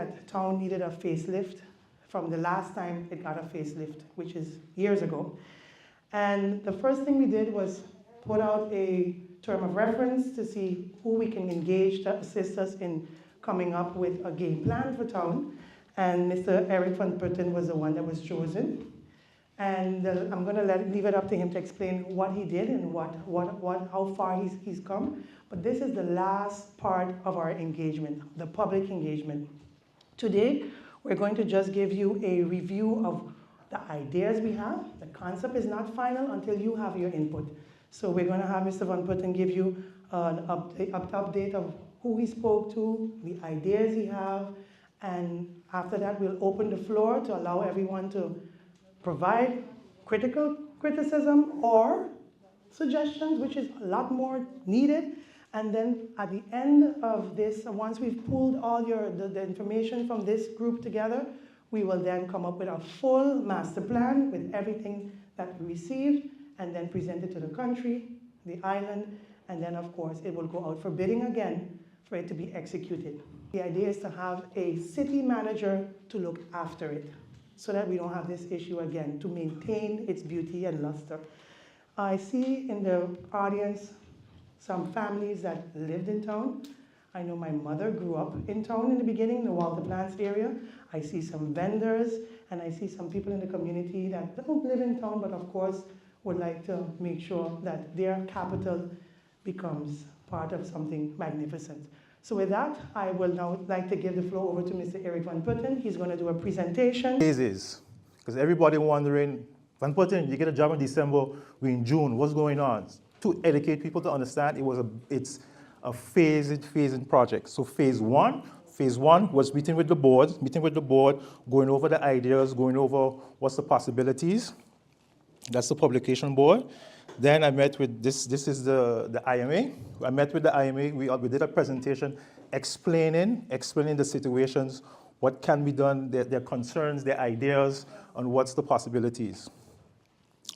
that town needed a facelift from the last time it got a facelift, which is years ago. And the first thing we did was put out a term of reference to see who we can engage to assist us in coming up with a game plan for town. And Mr. Eric Van Putten was the one that was chosen. And I'm going to leave it up to him to explain what he did and how far he's come. But this is the last part of our engagement, the public engagement. Today, we're going to just give you a review of the ideas we have. The concept is not final until you have your input. So we're going to have Mr. Van Putten give you an update of who he spoke to, the ideas he have, and after that we'll open the floor to allow everyone to provide criticism or suggestions, which is a lot more needed. And then at the end of this, once we've pulled all the information from this group together, we will then come up with a full master plan with everything that we received and then present it to the country, the island, and then of course it will go out for bidding again for it to be executed. The idea is to have a city manager to look after it so that we don't have this issue again, to maintain its beauty and luster. I see in the audience some families that lived in town. I know my mother grew up in town in the beginning, the Walter Plants area. I see some vendors, and I see some people in the community that don't live in town, but of course would like to make sure that their capital becomes part of something magnificent. So with that, I will now like to give the floor over to Mr. Eric Van Putten. He's going to do a presentation. Phases, because everybody wondering, Van Putten, you get a job in December, we're in June, what's going on? To educate people to understand, it's a phased project. So phase one was meeting with the board, going over the ideas, going over what's the possibilities. That's the publication board. Then I met with this is the IMA. I met with the IMA, we did a presentation explaining the situations, what can be done, their concerns, their ideas, and what's the possibilities.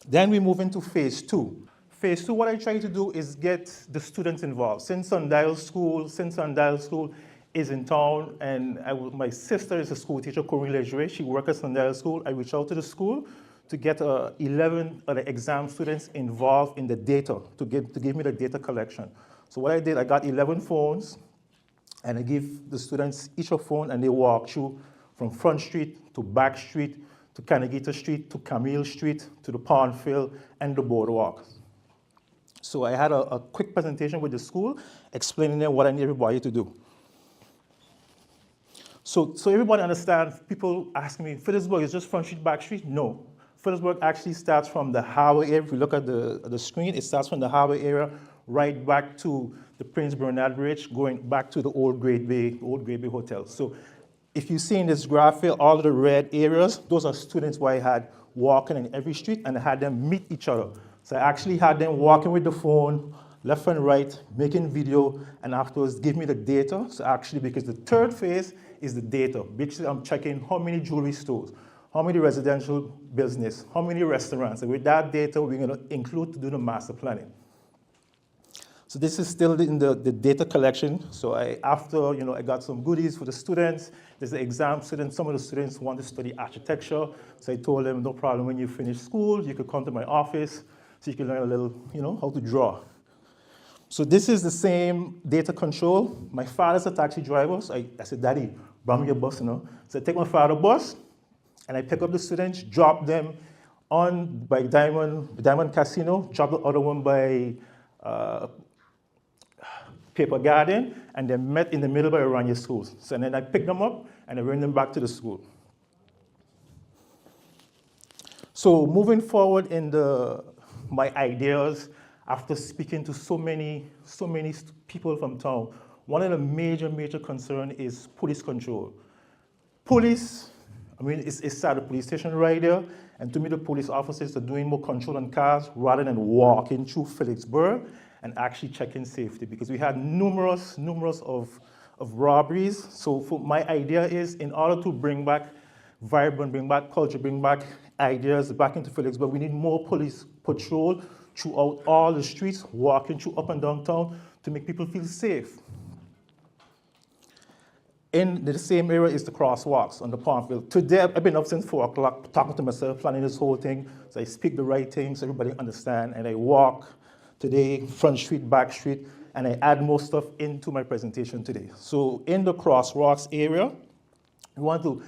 Then we move into phase two. Phase two, what I try to do is get the students involved. Since Sundial School is in town, and my sister is a school teacher, Corinne Leger, she works at Sundial School. I reached out to the school to get 11 of the exam students involved in the data, to give me the data collection. So what I did, I got 11 phones, and I give the students each a phone, and they walk through from Front Street to Back Street to Canagita Street to Camille Street to the Pondfield and the boardwalk. So I had a quick presentation with the school explaining them what I need everybody to do. So everybody understands, people asking me, Phillipsburg is just Front Street, Back Street? No. Phillipsburg actually starts from the harbor area. If you look at the screen, it starts from the harbor area right back to the Prince Bernard Bridge, going back to the old Great Bay Hotel. So if you see in this graph here, all of the red areas, those are students who I had walking in every street, and I had them meet each other. So I actually had them walking with the phone, left and right, making video, and afterwards give me the data. So actually, because the third phase is the data. Basically, I'm checking how many jewelry stores, how many residential business, how many restaurants. And with that data, we're going to include to do the master planning. So this is still in the data collection. So after I got some goodies for the students. There's the exam students. Some of the students want to study architecture. So I told them, no problem, when you finish school, you could come to my office so you can learn a little, how to draw. So this is the same data control. My father's a taxi driver. So I said, Daddy, bring me your bus, So I take my father's bus, and I pick up the students, drop them by Diamond Casino, drop the other one by Paper Garden, and they met in the middle by Oranje schools. So then I pick them up, and I bring them back to the school. So moving forward in my ideas, after speaking to so many people from town, one of the major concern is police control. Police, it's at the police station right there, and to me the police officers are doing more control on cars rather than walking through Phillipsburg and actually checking safety, because we had numerous of robberies. So my idea is, in order to bring back vibrant, bring back culture, bring back ideas back into Phillipsburg, we need more police patrol throughout all the streets, walking through up and down town to make people feel safe. In the same area is the crosswalks on the Palmfield. Today, I've been up since 4 o'clock talking to myself, planning this whole thing. So I speak the right things, so everybody understand, and I walk today, front street, back street, and I add more stuff into my presentation today. So in the crosswalks area, we want to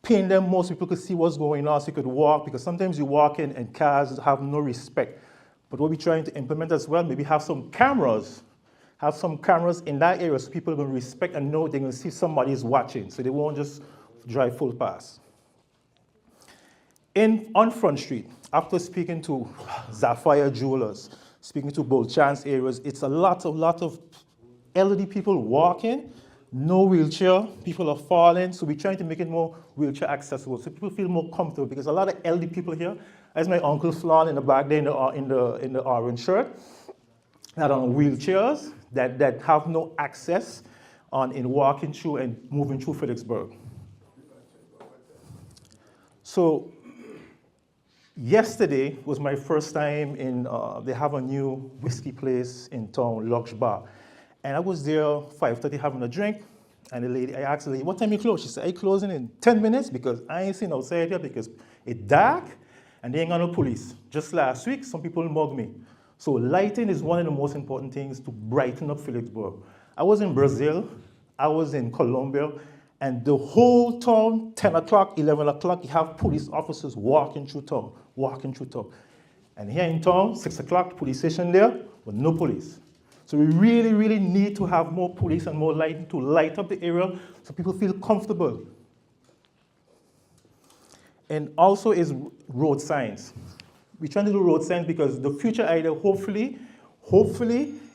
paint them more so people could see what's going on, so you could walk, because sometimes you walk in and cars have no respect. But what we're trying to implement as well, maybe have some cameras in that area so people are going to respect and know they're going to see somebody is watching, so they won't just drive full pass. On Front Street, after speaking to Sapphire Jewelers, speaking to both chance areas, it's a lot of elderly people walking, no wheelchair, people are falling, so we're trying to make it more wheelchair accessible so people feel more comfortable, because a lot of elderly people here, as my uncle Flan in the back there in the orange shirt, that are on wheelchairs, that have no access in walking through and moving through Phillipsburg. So yesterday was my first time they have a new whiskey place in town, Lux Bar. And I was there 5:30 having a drink, and I asked the lady, what time you close? She said, I closing in 10 minutes because I ain't seen outside here because it's dark and they ain't got no police. Just last week, some people mugged me. So lighting is one of the most important things to brighten up Phillipsburg. I was in Brazil, I was in Colombia, and the whole town, 10 o'clock, 11 o'clock, you have police officers walking through town. And here in town, 6 o'clock, police station there, with no police. So we really, really need to have more police and more lighting to light up the area so people feel comfortable. And also is road signs. We're trying to do road signs because the future idea, hopefully,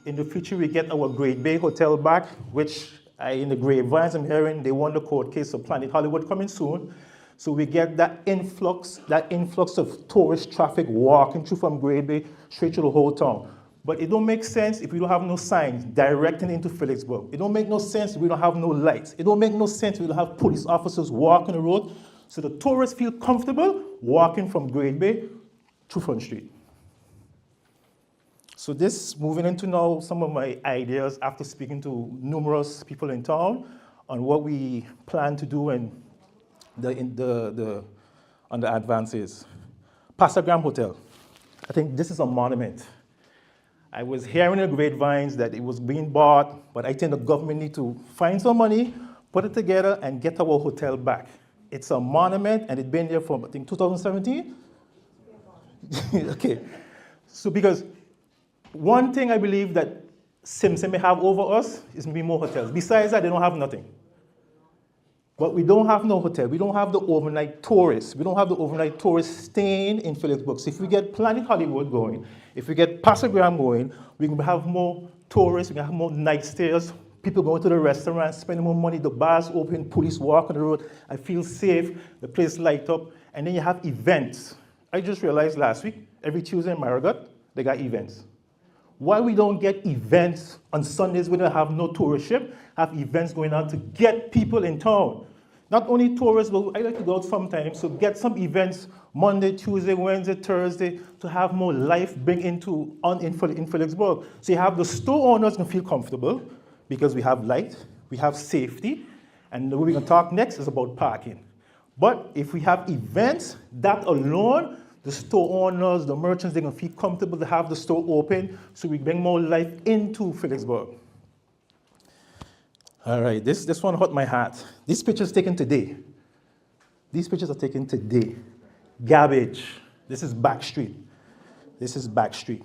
in the future we get our Great Bay Hotel back, which in the grapevines I'm hearing they won the court case of Planet Hollywood coming soon. So we get that influx of tourist traffic walking through from Great Bay straight to the whole town. But it don't make sense if we don't have no signs directing into Phillipsburg. It don't make no sense if we don't have no lights. It don't make no sense if we don't have police officers walking the road so the tourists feel comfortable walking from Great Bay to Front Street. So this, moving into now some of my ideas after speaking to numerous people in town on what we plan to do and on the advances. Pastagram Hotel. I think this is a monument. I was hearing in the grapevines that it was being bought, but I think the government need to find some money, put it together, and get our hotel back. It's a monument, and it's been there from, I think, 2017? Okay. So because one thing I believe that Simpson may have over us is maybe more hotels. Besides that, they don't have nothing. But we don't have no hotel. We don't have the overnight tourists. We don't have the overnight tourists staying in Phillipsburg. So if we get Planet Hollywood going, if we get Pastagram going, we can have more tourists, we can have more night stays, people going to the restaurants, spending more money, the bars open, police walk on the road. I feel safe, the place light up. And then you have events. I just realized last week, every Tuesday in Marigot, they got events. Why we don't get events on Sundays when we have no tourist ship, have events going on to get people in town. Not only tourists, but I like to go out sometimes, so get some events Monday, Tuesday, Wednesday, Thursday, to have more life bring in Phillipsburg. So you have the store owners can feel comfortable because we have light, we have safety, and what we're going to talk next is about parking. But if we have events, that alone, the store owners, the merchants, they're going to feel comfortable to have the store open, so we bring more life into Phillipsburg. All right, this one hurt my heart. These pictures taken today. These pictures are taken today. Garbage. This is back street. This is back street.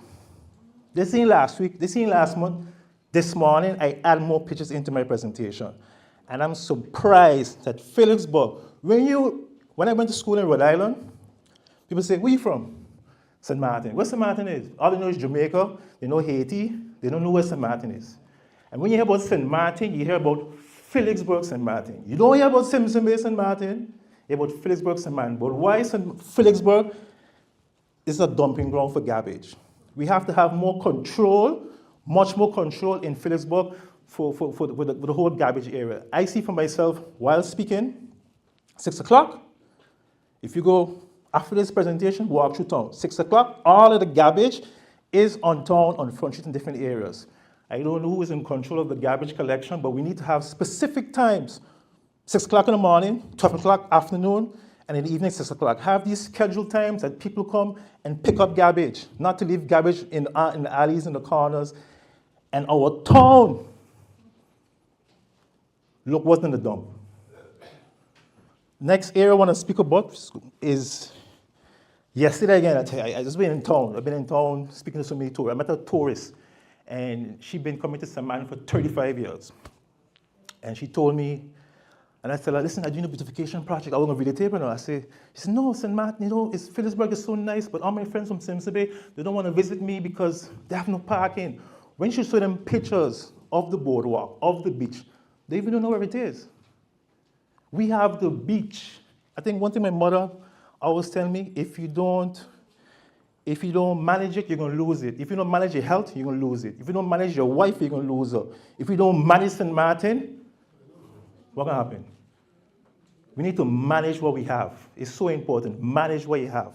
This ain't last week. This ain't last month. This morning, I add more pictures into my presentation. And I'm surprised that Phillipsburg, when I went to school in Rhode Island, people say, where you from? St. Martin. Where St. Martin is? All they know is Jamaica. They know Haiti. They don't know where St. Martin is. And when you hear about St. Martin, you hear about Phillipsburg, St. Martin. You don't hear about Simpson Bay, St. Martin. You hear about Phillipsburg, St. Martin. But why Phillipsburg is a dumping ground for garbage? We have to have more control, much more control in Phillipsburg for the whole garbage area. I see for myself, while speaking, 6 o'clock, if you go after this presentation, walk through town. 6 o'clock, all of the garbage is on town, on Front Street in different areas. I don't know who is in control of the garbage collection, but we need to have specific times. 6 o'clock in the morning, 12 o'clock afternoon, and in the evening, 6 o'clock. Have these scheduled times that people come and pick up garbage, not to leave garbage in the alleys, in the corners. And our town, look what's in the dump. Next area I want to speak about is, yesterday again, I tell you, I just been in town. I've been in town speaking to so many tourists. I met a tourist, and she'd been coming to St. Martin for 35 years. And she told me, and I said, listen, I'm doing a beautification project. I want to read the table now. She said, no, St. Martin, Phillipsburg is so nice, but all my friends from Simpson Bay, they don't want to visit me because they have no parking. When she showed them pictures of the boardwalk, of the beach, they even don't know where it is. We have the beach. I think one thing my mother always tell me, if you don't manage it, you're going to lose it. If you don't manage your health, you're going to lose it. If you don't manage your wife, you're going to lose her. If you don't manage St. Martin, what's going to happen? We need to manage what we have. It's so important. Manage what you have.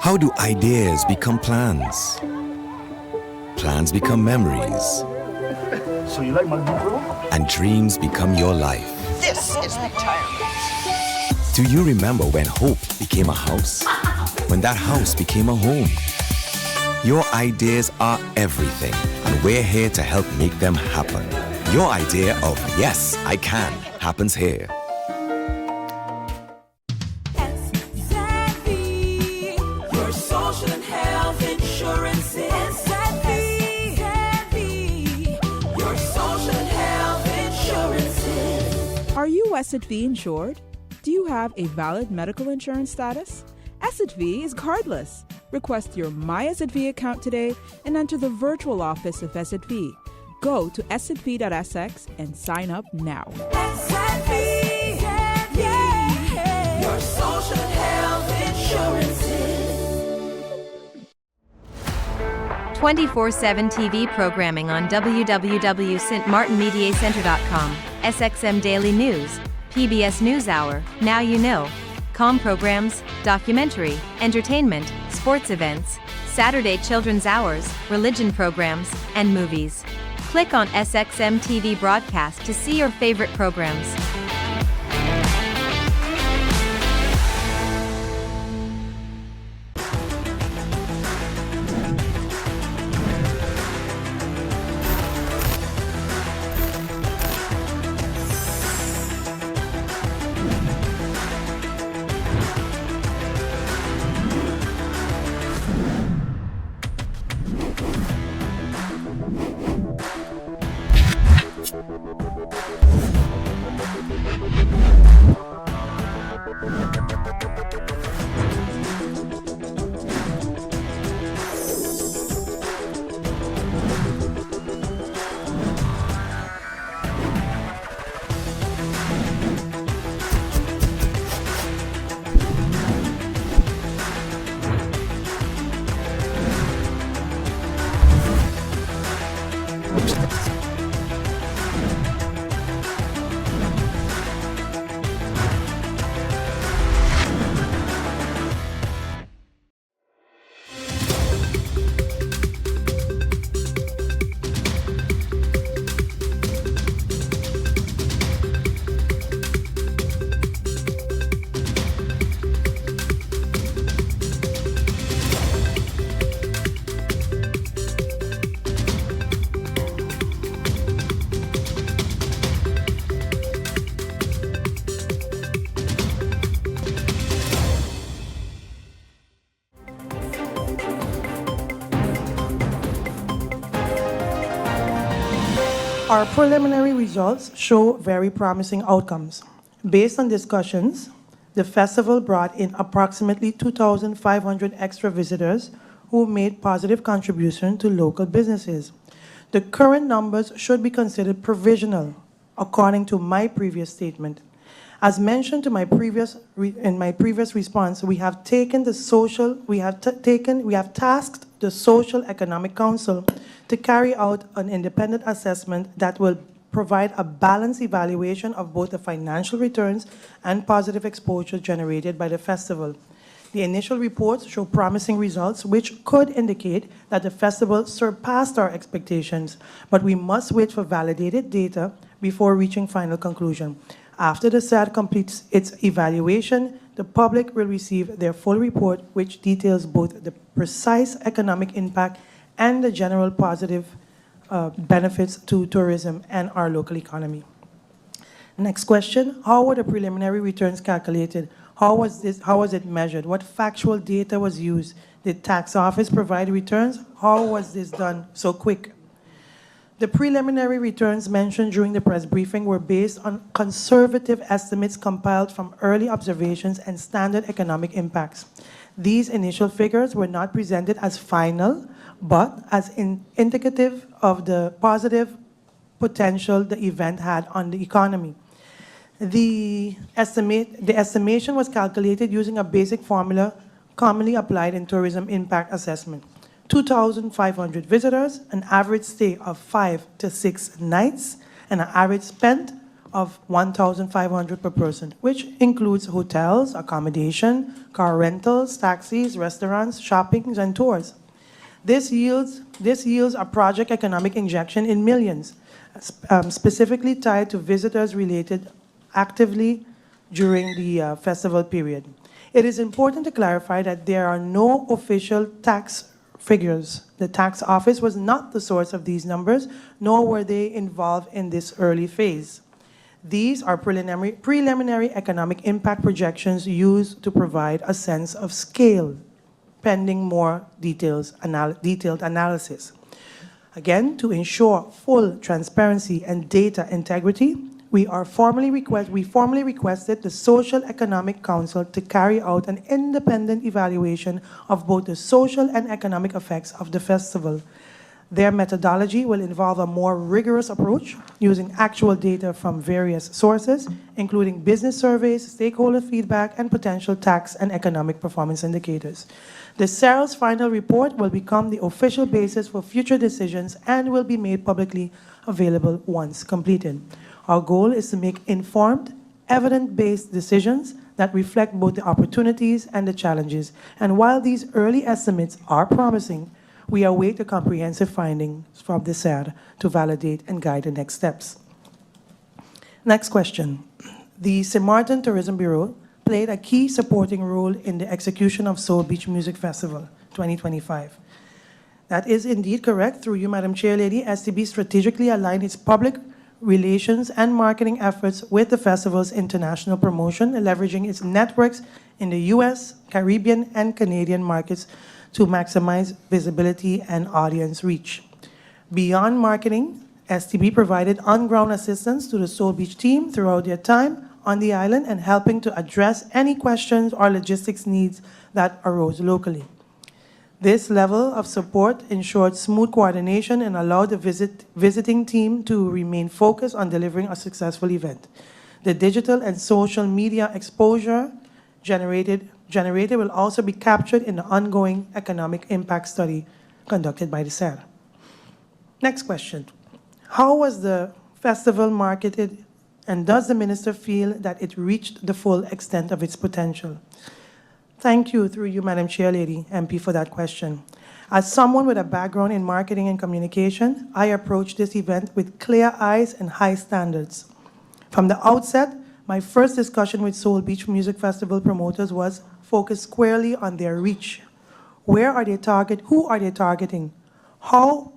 How do ideas become plans? Plans become memories. So you like my new bro? And dreams become your life. This is retirement. Do you remember when hope became a house? When that house became a home? Your ideas are everything, and we're here to help make them happen. Your idea of yes, I can happens here. Are you SXM insured? Do you have a valid medical insurance status? SXM is cardless. Request your My SXM account today and enter the virtual office of SXM. Go to sxv.sx and sign up now. SXM, yeah. Your social and health insurances. 24/7 TV programming on www.stmartinmediacenter.com, SXM Daily News, PBS NewsHour, Now You Know, Com programs, documentary, entertainment, sports events, Saturday children's hours, religion programs, and movies. Click on SXM TV broadcast to see your favorite programs. Our preliminary results show very promising outcomes. Based on discussions, the festival brought in approximately 2,500 extra visitors who made positive contribution to local businesses. The current numbers should be considered provisional, according to my previous statement. As mentioned in my previous response, we have tasked the Social Economic Council to carry out an independent assessment that will provide a balanced evaluation of both the financial returns and positive exposure generated by the festival. The initial reports show promising results, which could indicate that the festival surpassed our expectations, but we must wait for validated data before reaching final conclusion. After the SAD completes its evaluation, the public will receive their full report, which details both the precise economic impact and the general positive benefits to tourism and our local economy. Next question, how were the preliminary returns calculated? How was it measured? What factual data was used? Did tax office provide returns? How was this done so quick? The preliminary returns mentioned during the press briefing were based on conservative estimates compiled from early observations and standard economic impacts. These initial figures were not presented as final, but as indicative of the positive potential the event had on the economy. The estimation was calculated using a basic formula commonly applied in tourism impact assessment. 2,500 visitors, an average stay of 5 to 6 nights, and an average spend of 1,500 per person, which includes hotels, accommodation, car rentals, taxis, restaurants, shopping, and tours. This yields a project economic injection in millions, specifically tied to visitors related actively during the festival period. It is important to clarify that there are no official tax figures. The tax office was not the source of these numbers, nor were they involved in this early phase. These are preliminary economic impact projections used to provide a sense of scale, pending more detailed analysis. Again, to ensure full transparency and data integrity, we formally requested the Social Economic Council to carry out an independent evaluation of both the social and economic effects of the festival. Their methodology will involve a more rigorous approach using actual data from various sources, including business surveys, stakeholder feedback, and potential tax and economic performance indicators. The SERL's final report will become the official basis for future decisions and will be made publicly available once completed. Our goal is to make informed, evidence-based decisions that reflect both the opportunities and the challenges. And while these early estimates are promising, we await the comprehensive findings from the SAD to validate and guide the next steps. Next question. The St. Martin Tourism Bureau played a key supporting role in the execution of Soul Beach Music Festival 2025. That is indeed correct. Through you, Madam Chairlady, STB strategically aligned its public relations and marketing efforts with the festival's international promotion, leveraging its networks in the US, Caribbean, and Canadian markets to maximize visibility and audience reach. Beyond marketing, STB provided on-ground assistance to the Soul Beach team throughout their time on the island and helping to address any questions or logistics needs that arose locally. This level of support ensured smooth coordination and allowed the visiting team to remain focused on delivering a successful event. The digital and social media exposure generated will also be captured in the ongoing economic impact study conducted by the SAD. Next question. How was the festival marketed, and does the minister feel that it reached the full extent of its potential? Thank you, through you, Madam Chairlady, MP, for that question. As someone with a background in marketing and communication, I approached this event with clear eyes and high standards. From the outset, my first discussion with Soul Beach Music Festival promoters was focused squarely on their reach. Where are they who are they targeting? How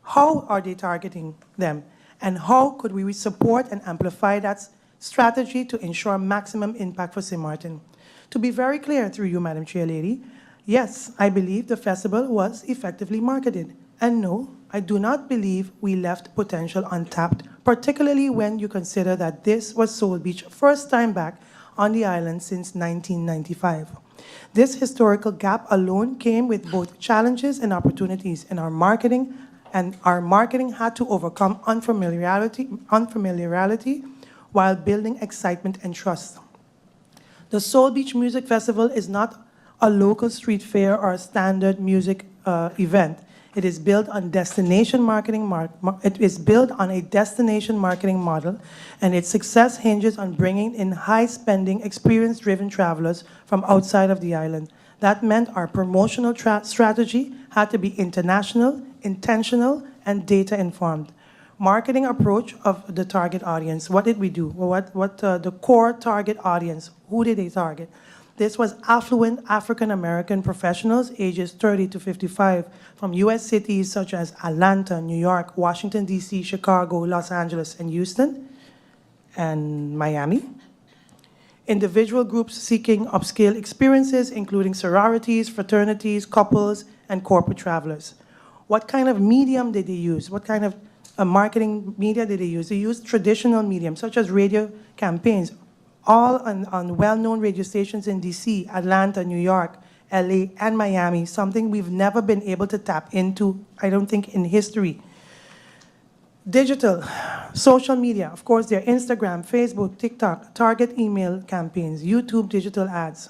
are they targeting them? And how could we support and amplify that strategy to ensure maximum impact for St. Martin? To be very clear, through you, Madam Chairlady, yes, I believe the festival was effectively marketed. And no, I do not believe we left potential untapped, particularly when you consider that this was Soul Beach's first time back on the island since 1995. This historical gap alone came with both challenges and opportunities in our marketing, and our marketing had to overcome unfamiliarity while building excitement and trust. The Soul Beach Music Festival is not a local street fair or a standard music event. It is built on a destination marketing model, and its success hinges on bringing in high-spending, experience-driven travelers from outside of the island. That meant our promotional strategy had to be international, intentional, and data-informed. Marketing approach of the target audience. What did we do? The core target audience, who did they target? This was affluent African-American professionals ages 30 to 55 from U.S. cities such as Atlanta, New York, Washington, D.C., Chicago, Los Angeles, and Houston, and Miami. Individual groups seeking upscale experiences, including sororities, fraternities, couples, and corporate travelers. What kind of medium did they use? What kind of marketing media did they use? They used traditional mediums, such as radio campaigns, all on well-known radio stations in DC, Atlanta, New York, LA, and Miami, something we've never been able to tap into, I don't think, in history. Digital, social media, of course, their Instagram, Facebook, TikTok, target email campaigns, YouTube digital ads.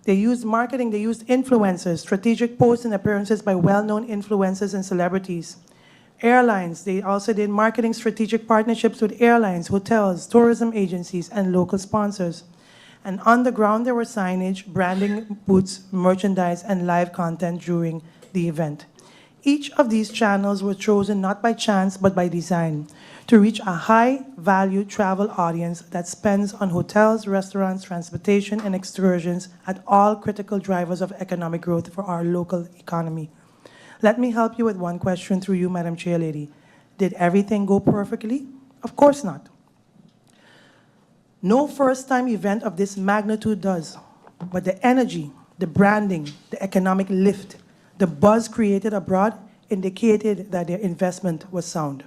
They used marketing, they used influencers, strategic posts and appearances by well-known influencers and celebrities. Airlines, they also did marketing strategic partnerships with airlines, hotels, tourism agencies, and local sponsors. And on the ground, there were signage, branding booths, merchandise, and live content during the event. Each of these channels were chosen not by chance, but by design, to reach a high-value travel audience that spends on hotels, restaurants, transportation, and excursions at all critical drivers of economic growth for our local economy. Let me help you with one question through you, Madam Chairlady. Did everything go perfectly? Of course not. No first-time event of this magnitude does, but the energy, the branding, the economic lift, the buzz created abroad indicated that their investment was sound.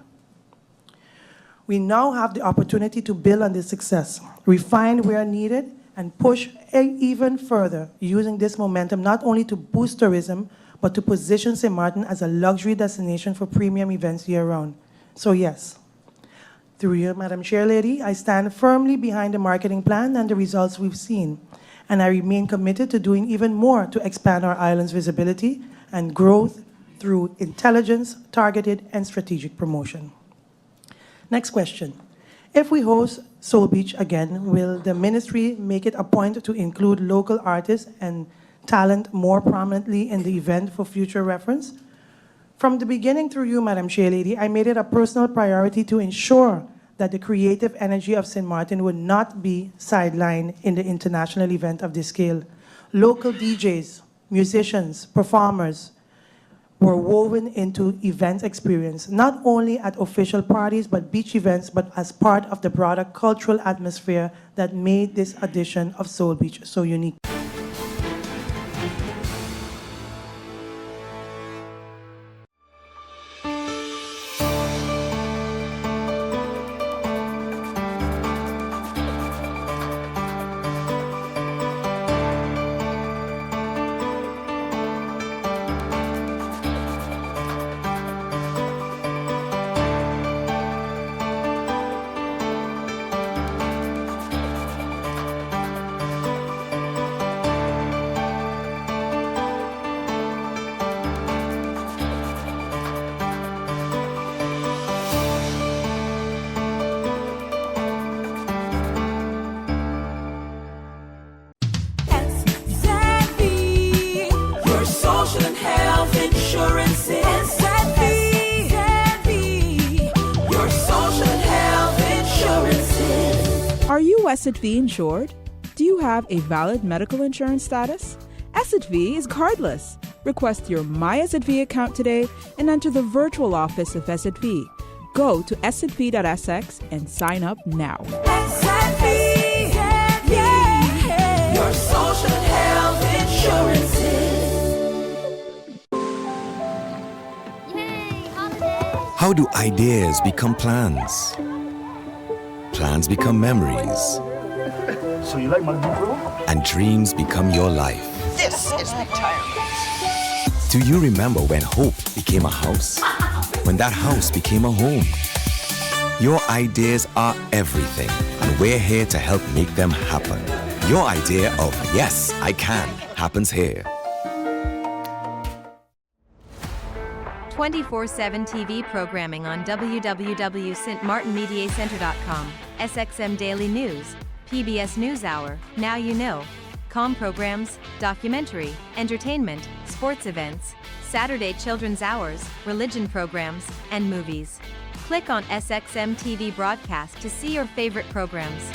We now have the opportunity to build on this success, refine where needed, and push even further, using this momentum not only to boost tourism, but to position St. Martin as a luxury destination for premium events year-round. So yes, through you, Madam Chairlady, I stand firmly behind the marketing plan and the results we've seen, and I remain committed to doing even more to expand our island's visibility and growth through intelligence, targeted, and strategic promotion. Next question. If we host Soul Beach again, will the ministry make it a point to include local artists and talent more prominently in the event for future reference? From the beginning, through you, Madam Chairlady, I made it a personal priority to ensure that the creative energy of St. Martin would not be sidelined in the international event of this scale. Local DJs, musicians, performers were woven into event experience, not only at official parties, but beach events, but as part of the broader cultural atmosphere that made this edition of Soul Beach so unique. Are you SXV insured? Do you have a valid medical insurance status? SXV is cardless. Request your My SXV account today and enter the virtual office of SXV. Go to sxv.sx and sign up now. SXV, yeah, your social health insurances. Yay! How do ideas become plans? Plans become memories. So you like my new bro? And dreams become your life. This is retirement. Do you remember when hope became a house? When that house became a home? Your ideas are everything, and we're here to help make them happen. Your idea of yes, I can happens here. 24/7 TV programming on www.stmartinmediacenter.com, SXM Daily News, PBS NewsHour, Now You Know, Com programs, documentary, entertainment, sports events, Saturday children's hours, religion programs, and movies. Click on SXM TV broadcast to see your favorite programs.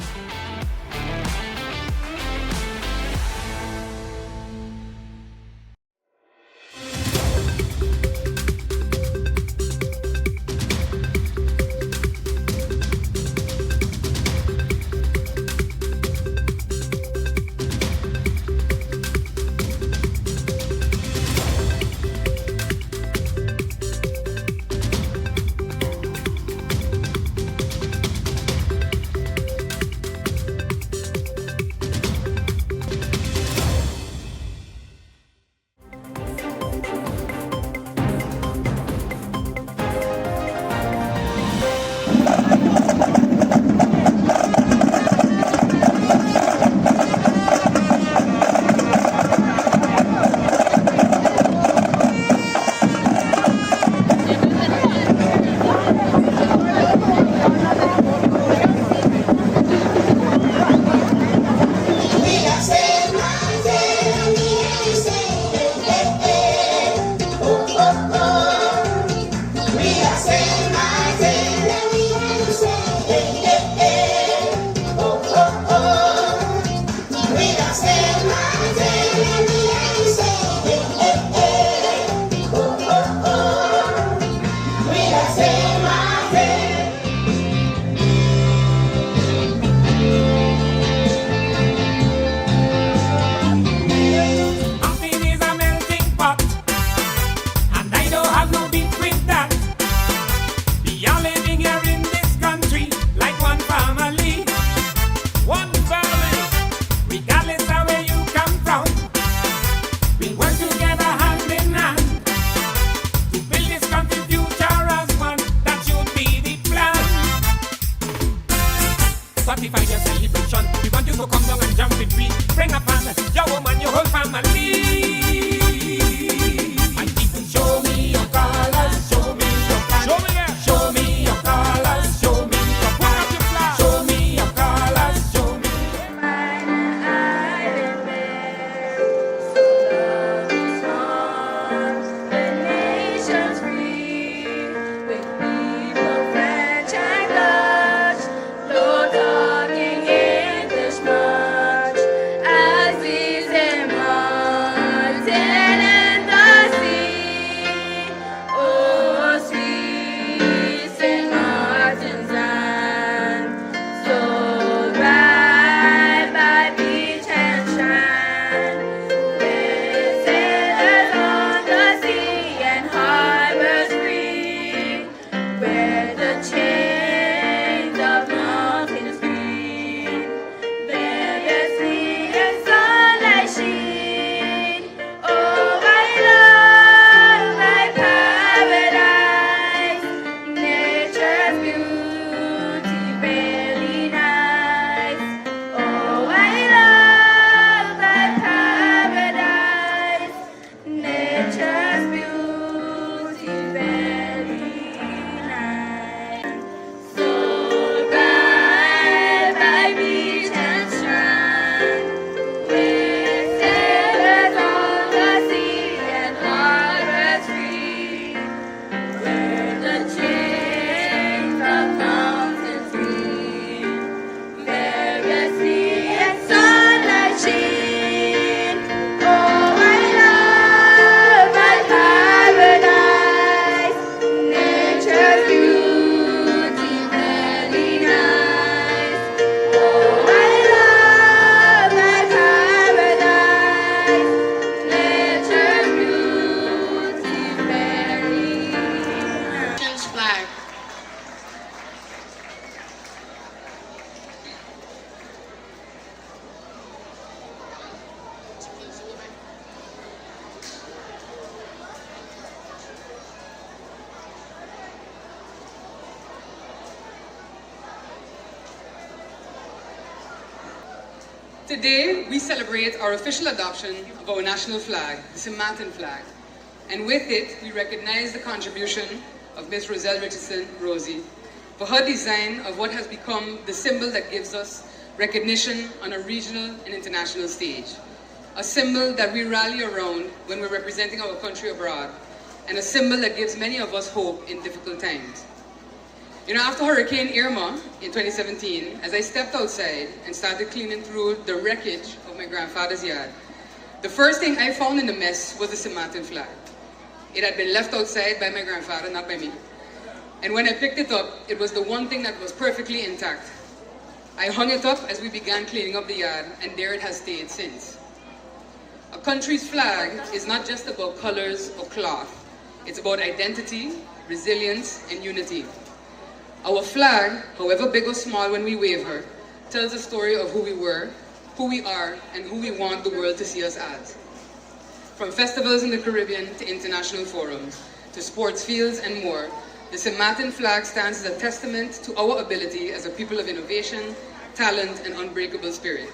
Today, we celebrate our official adoption of our national flag, the St. Martin flag. And with it, we recognize the contribution of Ms. Roselle Richardson, Rosie, for her design of what has become the symbol that gives us recognition on a regional and international stage. A symbol that we rally around when we're representing our country abroad, and a symbol that gives many of us hope in difficult times. You know, after Hurricane Irma in 2017, as I stepped outside and started cleaning through the wreckage of my grandfather's yard, the first thing I found in the mess was the St. Martin flag. It had been left outside by my grandfather, not by me. And when I picked it up, it was the one thing that was perfectly intact. I hung it up as we began cleaning up the yard, and there it has stayed since. A country's flag is not just about colors or cloth. It's about identity, resilience, and unity. Our flag, however big or small when we wave her, tells a story of who we were, who we are, and who we want the world to see us as. From festivals in the Caribbean to international forums, to sports fields and more, the St. Martin flag stands as a testament to our ability as a people of innovation, talent, and unbreakable spirit.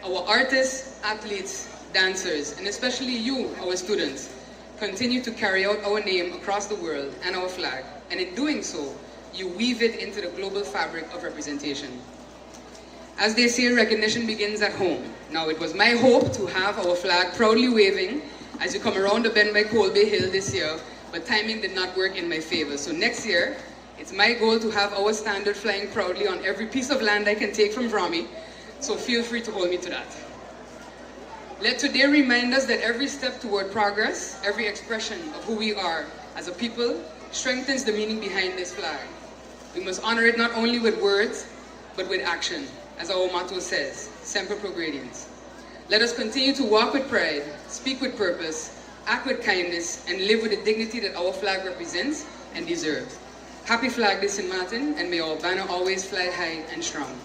Our artists, athletes, dancers, and especially you, our students, continue to carry out our name across the world and our flag, and in doing so, you weave it into the global fabric of representation. As they say, recognition begins at home. Now, it was my hope to have our flag proudly waving as you come around the bend by Colby Hill this year, but timing did not work in my favor. So next year, it's my goal to have our standard flying proudly on every piece of land I can take from Vrami, so feel free to hold me to that. Let today remind us that every step toward progress, every expression of who we are as a people, strengthens the meaning behind this flag. We must honor it not only with words, but with action, as our motto says, Semper Progrediens. Let us continue to walk with pride, speak with purpose, act with kindness, and live with the dignity that our flag represents and deserves. Happy Flag Day, St. Martin, and may our banner always fly high and strong.